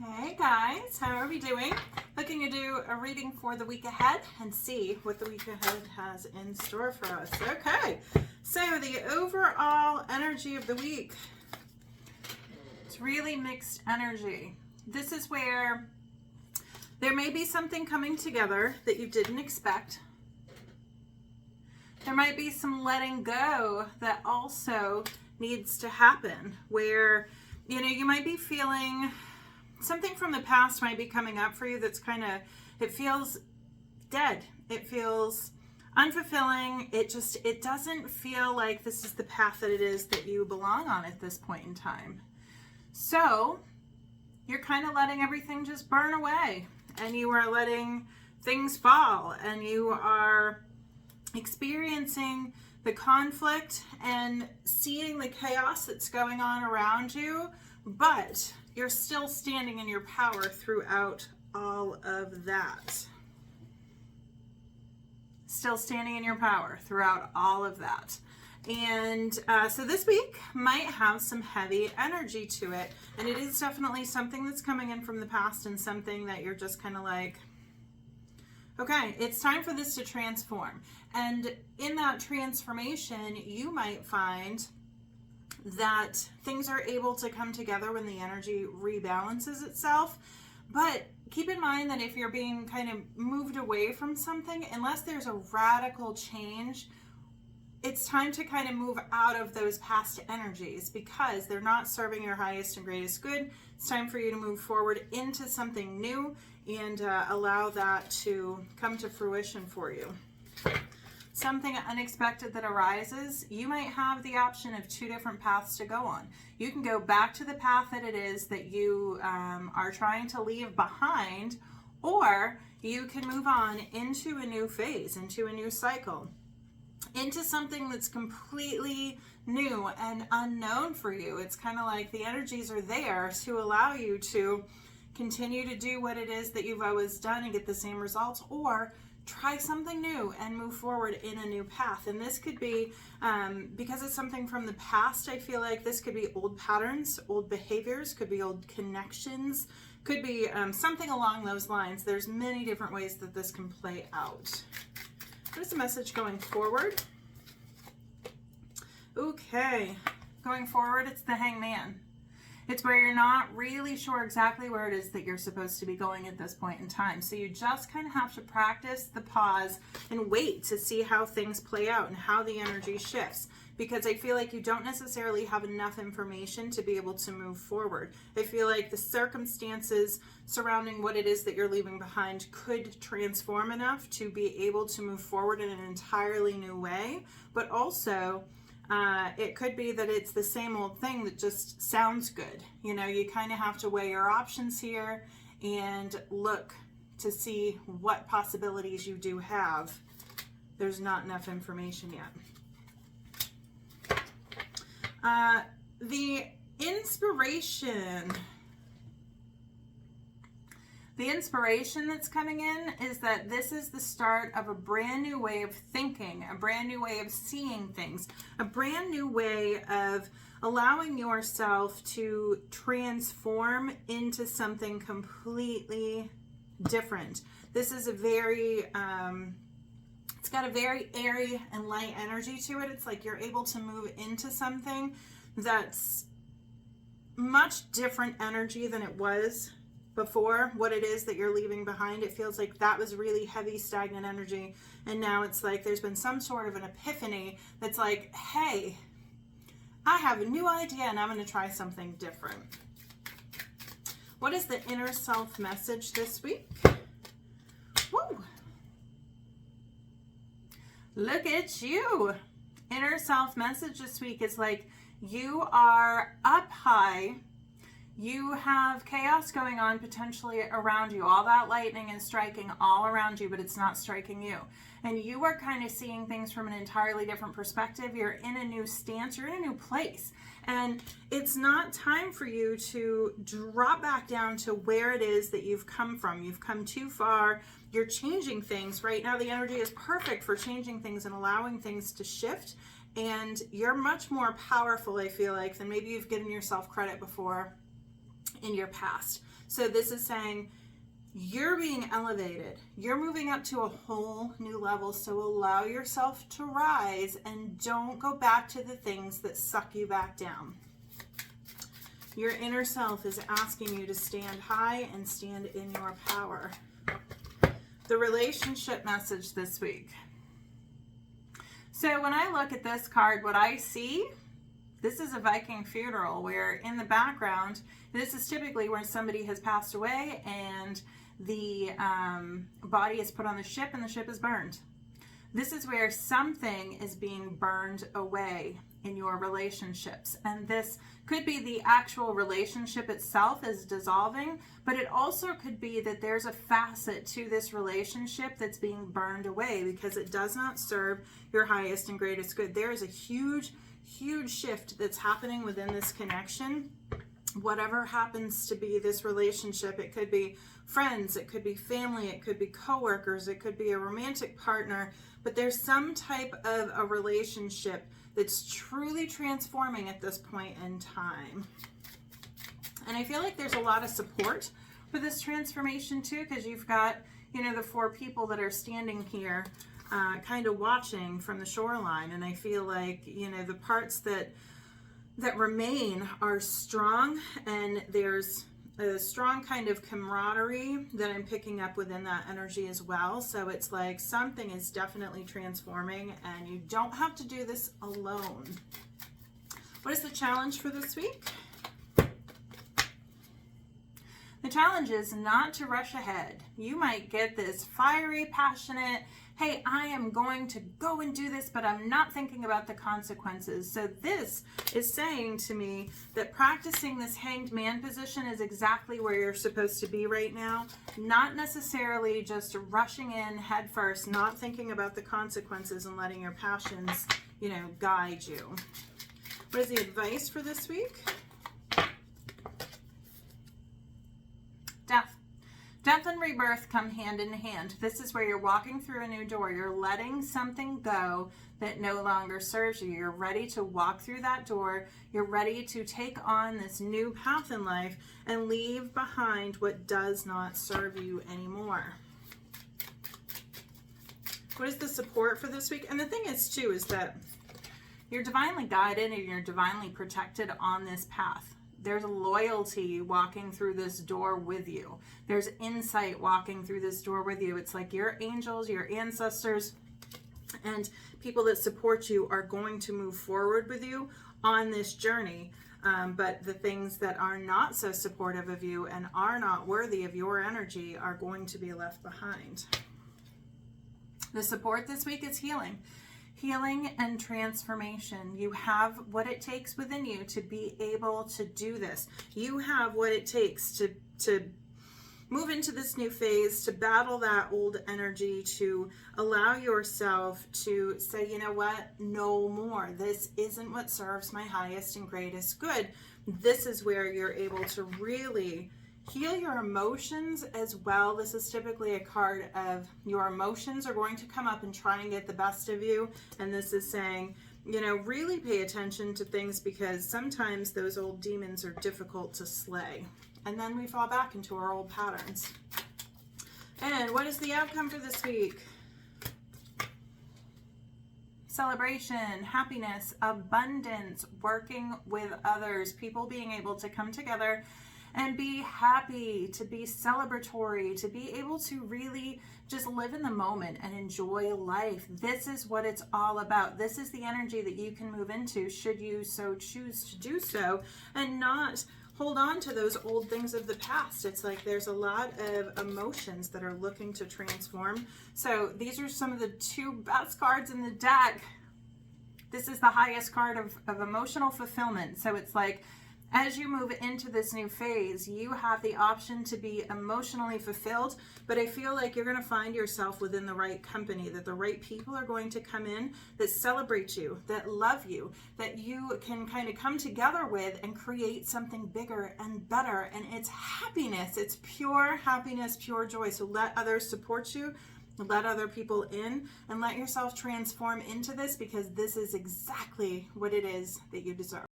Hey guys, how are we doing? Looking to do a reading for the week ahead and see what the week ahead has in store for us. Okay, so the overall energy of the week, it's really mixed energy. This is where there may be something coming together that you didn't expect. There might be some letting go that also needs to happen, where you might be feeling something from the past might be coming up for you that's it feels dead. It feels unfulfilling. It doesn't feel like this is the path that it is that you belong on at this point in time. So you're kind of letting everything just burn away, and you are letting things fall, and you are experiencing the conflict and seeing the chaos that's going on around you, but you're still standing in your power throughout all of that. Still standing in your power throughout all of that. And so this week might have some heavy energy to it. And it is definitely something that's coming in from the past, and something that you're just kind of like, okay, it's time for this to transform. And in that transformation, you might find that things are able to come together when the energy rebalances itself. But keep in mind that if you're being kind of moved away from something, unless there's a radical change, it's time to kind of move out of those past energies, because they're not serving your highest and greatest good. It's time for you to move forward into something new and allow that to come to fruition for you. Something unexpected that arises, you might have the option of two different paths to go on. You can go back to the path that it is that you are trying to leave behind, or you can move on into a new phase, into a new cycle, into something that's completely new and unknown for you. It's kind of like the energies are there to allow you to continue to do what it is that you've always done and get the same results, or try something new and move forward in a new path. And this could be, because it's something from the past, I feel like this could be old patterns, old behaviors, could be old connections, could be something along those lines. There's many different ways that this can play out. What is the message going forward? Okay, going forward, it's the Hangman. It's where you're not really sure exactly where it is that you're supposed to be going at this point in time. So you just kind of have to practice the pause and wait to see how things play out and how the energy shifts. Because I feel like you don't necessarily have enough information to be able to move forward. I feel like the circumstances surrounding what it is that you're leaving behind could transform enough to be able to move forward in an entirely new way. But also, it could be that it's the same old thing that just sounds good. You kind of have to weigh your options here and look to see what possibilities you do have. There's not enough information yet. The inspiration that's coming in is that this is the start of a brand new way of thinking, a brand new way of seeing things, a brand new way of allowing yourself to transform into something completely different. This is a very, it's got a very airy and light energy to it. It's like you're able to move into something that's much different energy than it was before. What it is that you're leaving behind, it feels like that was really heavy, stagnant energy, and now it's like there's been some sort of an epiphany that's like, hey, I have a new idea and I'm going to try something different. What is the inner self message this week? Woo! Look at you. Inner self message this week is like, you are up high. You have chaos going on potentially around you. All that lightning is striking all around you, but it's not striking you. And you are kind of seeing things from an entirely different perspective. You're in a new stance. You're in a new place. And it's not time for you to drop back down to where it is that you've come from. You've come too far. You're changing things. Right now, the energy is perfect for changing things and allowing things to shift. And you're much more powerful, I feel like, than maybe you've given yourself credit before in your past. So this is saying you're being elevated. You're moving up to a whole new level. So allow yourself to rise and don't go back to the things that suck you back down. Your inner self is asking you to stand high and stand in your power. The relationship message this week. So when I look at this card, what I see, this is a Viking funeral where in the background, this is typically where somebody has passed away and the body is put on the ship and the ship is burned. This is where something is being burned away in your relationships. And this could be the actual relationship itself is dissolving, but it also could be that there's a facet to this relationship that's being burned away because it does not serve your highest and greatest good. There is a huge shift that's happening within this connection. Whatever happens to be this relationship, it could be friends, it could be family, it could be coworkers, it could be a romantic partner, but there's some type of a relationship that's truly transforming at this point in time. And I feel like there's a lot of support for this transformation too, because you've got, the 4 people that are standing here kind of watching from the shoreline. And I feel like, the parts that remain are strong, and there's a strong kind of camaraderie that I'm picking up within that energy as well. So it's like something is definitely transforming and you don't have to do this alone. What is the challenge for this week? The challenge is not to rush ahead. You might get this fiery, passionate, hey, I am going to go and do this, but I'm not thinking about the consequences. So this is saying to me that practicing this hanged man position is exactly where you're supposed to be right now. Not necessarily just rushing in head first, not thinking about the consequences and letting your passions, guide you. What is the advice for this week? Death. Death and rebirth come hand in hand. This is where you're walking through a new door. You're letting something go that no longer serves you. You're ready to walk through that door. You're ready to take on this new path in life and leave behind what does not serve you anymore. What is the support for this week? And the thing is too, is that you're divinely guided and you're divinely protected on this path. There's loyalty walking through this door with you. There's insight walking through this door with you. It's like your angels, your ancestors, and people that support you are going to move forward with you on this journey. But the things that are not so supportive of you and are not worthy of your energy are going to be left behind. The support this week is healing. Healing and transformation. You have what it takes within you to be able to do this. You have what it takes to move into this new phase, to battle that old energy, to allow yourself to say, you know what, no more. This isn't what serves my highest and greatest good. This is where you're able to really heal your emotions as well. This is typically a card of your emotions are going to come up and try and get the best of you. And this is saying, really pay attention to things because sometimes those old demons are difficult to slay. And then we fall back into our old patterns. And what is the outcome for this week? Celebration, happiness, abundance, working with others, people being able to come together and be happy, to be celebratory, to be able to really just live in the moment and enjoy life. This is what it's all about. This is the energy that you can move into should you so choose to do so, and not hold on to those old things of the past. It's like there's a lot of emotions that are looking to transform. So these are some of the 2 best cards in the deck. This is the highest card of emotional fulfillment. So it's like, as you move into this new phase, you have the option to be emotionally fulfilled, but I feel like you're going to find yourself within the right company, that the right people are going to come in that celebrate you, that love you, that you can kind of come together with and create something bigger and better. And it's happiness. It's pure happiness, pure joy. So let others support you. Let other people in and let yourself transform into this, because this is exactly what it is that you deserve.